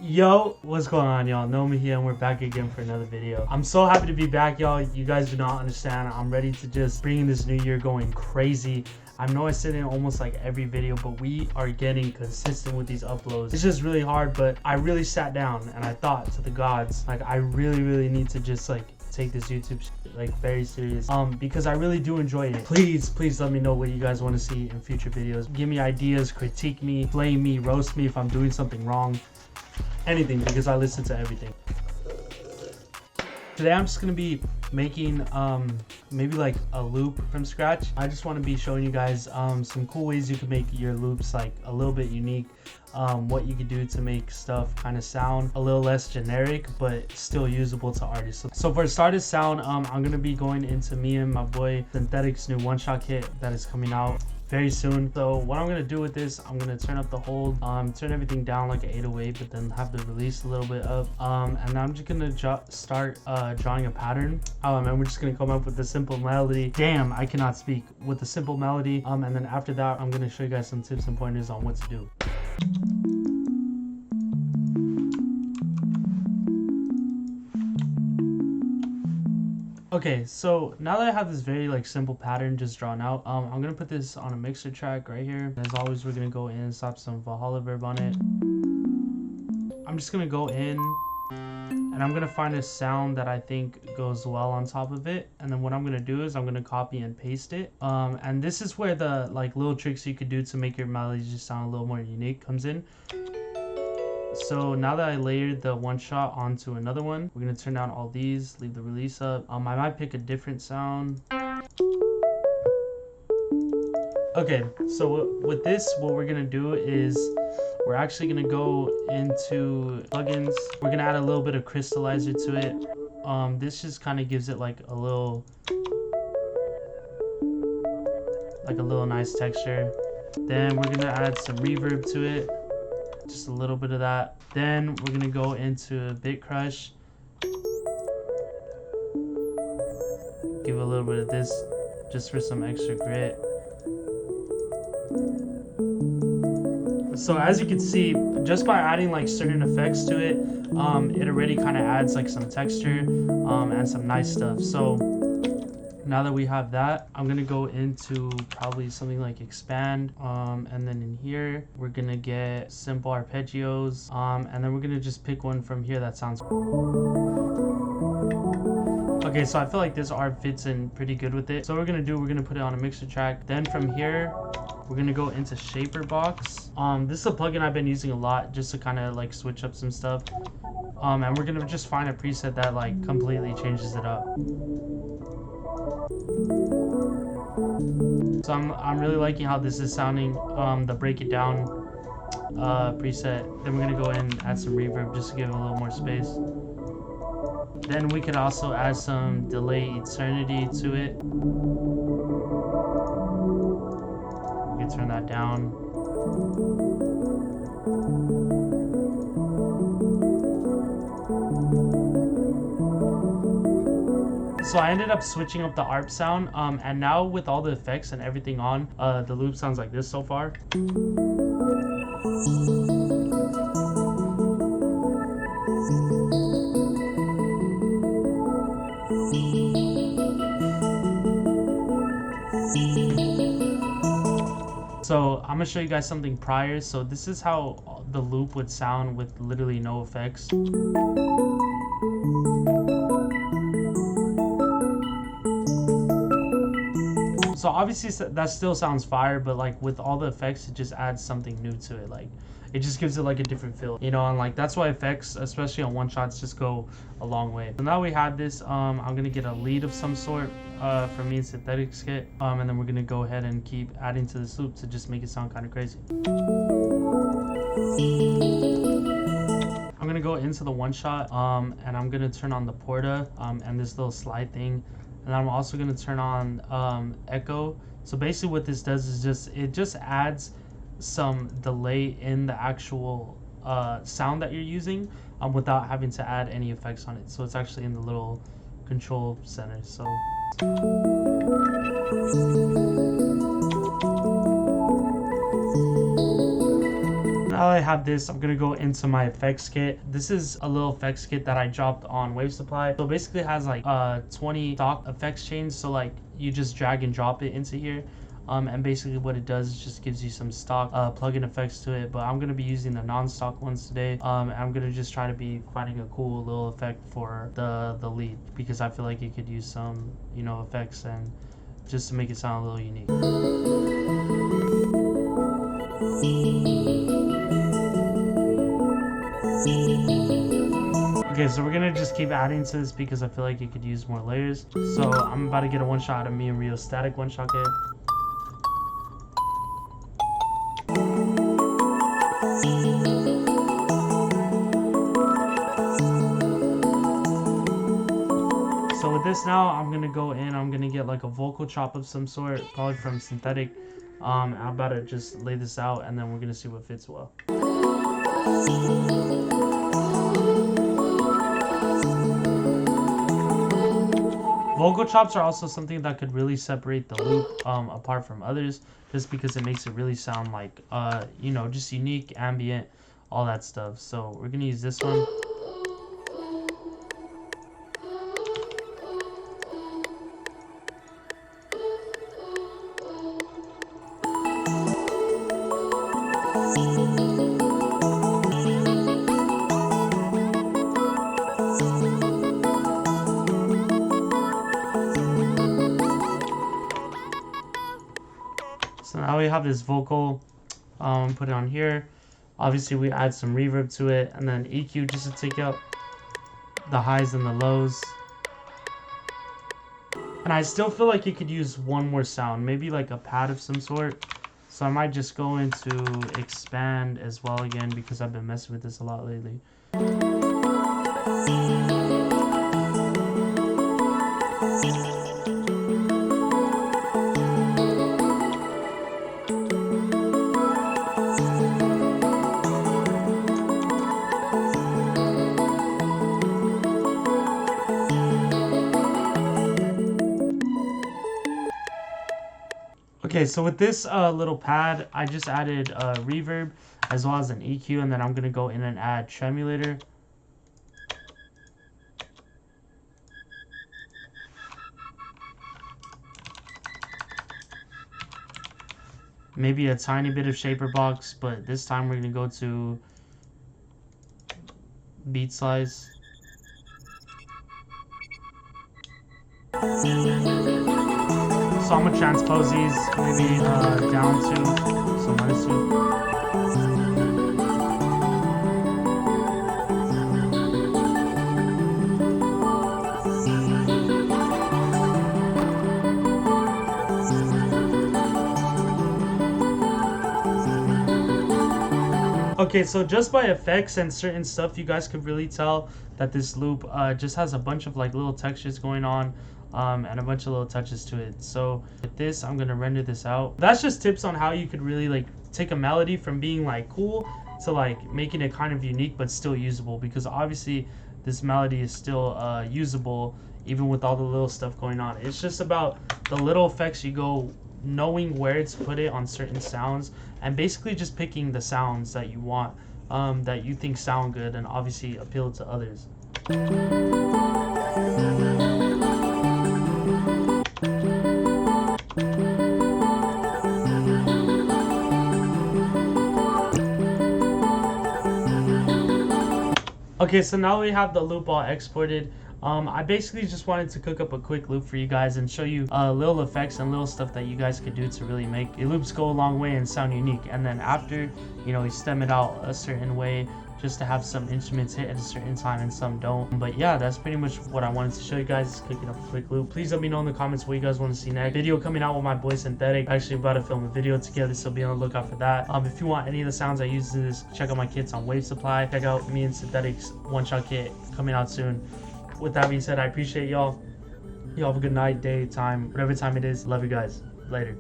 Yo, what's going on, y'all? Mejia, and we're back again for another video. I'm so happy to be back, y'all. You guys do not understand. I'm ready to just bring this new year going crazy. I know I said it in almost like every video, but we are getting consistent with these uploads. It's just really hard, but I really sat down and I thought to the gods, like, I really need to just like take this YouTube like very serious, because I really do enjoy it. Please let me know what you guys want to see in future videos. Give me ideas, critique me, blame me, roast me if I'm doing something wrong, anything, because I listen to everything. Today I'm just gonna be making maybe like a loop from scratch. I just want to be showing you guys some cool ways you can make your loops like a little bit unique, what you could do to make stuff kind of sound a little less generic but still usable to artists. So for starters sound, I'm gonna be going into me and my boy Synthetic's new one-shot kit that is coming out very soon. So what I'm gonna do with this, I'm gonna turn up the hold, turn everything down like an 808, but then have the release a little bit up, and then I'm just gonna start drawing a pattern, and we're just gonna come up with a simple melody. Damn, I cannot speak. With a simple melody, and then after that I'm gonna show you guys some tips and pointers on what to do. Okay, so now that I have this very like simple pattern just drawn out, I'm gonna put this on a mixer track right here. As always, we're gonna go in and slap some Valhalla verb on it. I'm just gonna go in and I'm gonna find a sound that I think goes well on top of it, and then what I'm gonna do is I'm gonna copy and paste it. And this is where the like little tricks you could do to make your melodies just sound a little more unique comes in. So now that I layered the one shot onto another one, we're gonna turn down all these, leave the release up. I might pick a different sound. Okay, so with this, what we're gonna do is we're actually gonna go into plugins. We're gonna add a little bit of crystallizer to it. This just kind of gives it like a little nice texture. Then we're gonna add some reverb to it. Just a little bit of that. Then we're gonna go into Bit Crush. Give a little bit of this just for some extra grit. So as you can see, just by adding like certain effects to it, it already kind of adds like some texture and some nice stuff. So now that we have that, I'm gonna go into probably something like expand, and then in here we're gonna get simple arpeggios, and then we're gonna just pick one from here that sounds okay. So I feel like this art fits in pretty good with it. So what we're gonna put it on a mixer track. Then from here we're gonna go into Shaper Box. This is a plugin I've been using a lot just to kind of like switch up some stuff, and we're gonna just find a preset that like completely changes it up. So I'm really liking how this is sounding, the break it down preset. Then we're gonna go in and add some reverb just to give it a little more space. Then we could also add some delay eternity to it. We can turn that down. So I ended up switching up the ARP sound, and now with all the effects and everything on, the loop sounds like this so far. So I'm gonna show you guys something prior. So this is how the loop would sound with literally no effects. So obviously that still sounds fire, but like with all the effects, it just adds something new to it. Like it just gives it like a different feel, you know, and like that's why effects, especially on one shots, just go a long way. So now we have this, I'm gonna get a lead of some sort from me and Synthetic's kit, and then we're gonna go ahead and keep adding to this loop to just make it sound kind of crazy. I'm gonna go into the one shot, and I'm gonna turn on the porta, and this little slide thing. And I'm also going to turn on echo. So basically what this does is it just adds some delay in the actual sound that you're using, without having to add any effects on it. So it's actually in the little control center. So now I have this, I'm gonna go into my effects kit. This is a little effects kit that I dropped on Wave Supply. So basically it has like 20 stock effects chains. So like you just drag and drop it into here. And basically what it does is just gives you some stock plugin effects to it, but I'm going to be using the non-stock ones today. I'm going to just try to be finding a cool little effect for the lead, because I feel like it could use some, you know, effects and just to make it sound a little unique. Okay, so we're gonna just keep adding to this because I feel like it could use more layers. So I'm about to get a one shot of me and Rio static one shot kit. So with this now, I'm gonna go in, I'm gonna get like a vocal chop of some sort, probably from synthetic. I'm about to just lay this out and then we're gonna see what fits well. Vocal chops are also something that could really separate the loop apart from others, just because it makes it really sound like, you know, just unique, ambient, all that stuff. So we're gonna use this one. So now we have this vocal, put it on here. Obviously we add some reverb to it, and then EQ just to take out the highs and the lows. And I still feel like you could use one more sound, maybe like a pad of some sort. So I might just go into expand as well again, because I've been messing with this a lot lately. Okay, so with this little pad, I just added reverb as well as an EQ, and then I'm going to go in and add tremulator. Maybe a tiny bit of shaper box, but this time we're going to go to beat slice. So I'm gonna transpose these maybe down to, so -2. Okay, so just by effects and certain stuff, you guys could really tell that this loop just has a bunch of like little textures going on. And a bunch of little touches to it. So with this, I'm gonna render this out. That's just tips on how you could really like take a melody from being like cool to like making it kind of unique but still usable, because obviously this melody is still usable even with all the little stuff going on. It's just about the little effects you go, knowing where to put it on certain sounds, and basically just picking the sounds that you want, that you think sound good and obviously appeal to others. Okay, so now we have the loop all exported. I basically just wanted to cook up a quick loop for you guys and show you little effects and little stuff that you guys could do to really make your loops go a long way and sound unique. And then after, you know, you stem it out a certain way, just to have some instruments hit at a certain time and some don't. But yeah, that's pretty much what I wanted to show you guys, cooking up a quick loop. Please let me know in the comments what you guys want to see next. Video coming out with my boy Synthetic. Actually about to film a video together, so be on the lookout for that. If you want any of the sounds I use in this, check out my kits on Wave Supply. Check out me and Synthetic's one-shot kit coming out soon. With that being said, I appreciate y'all. Y'all have a good night, day, time, whatever time it is. Love you guys. Later.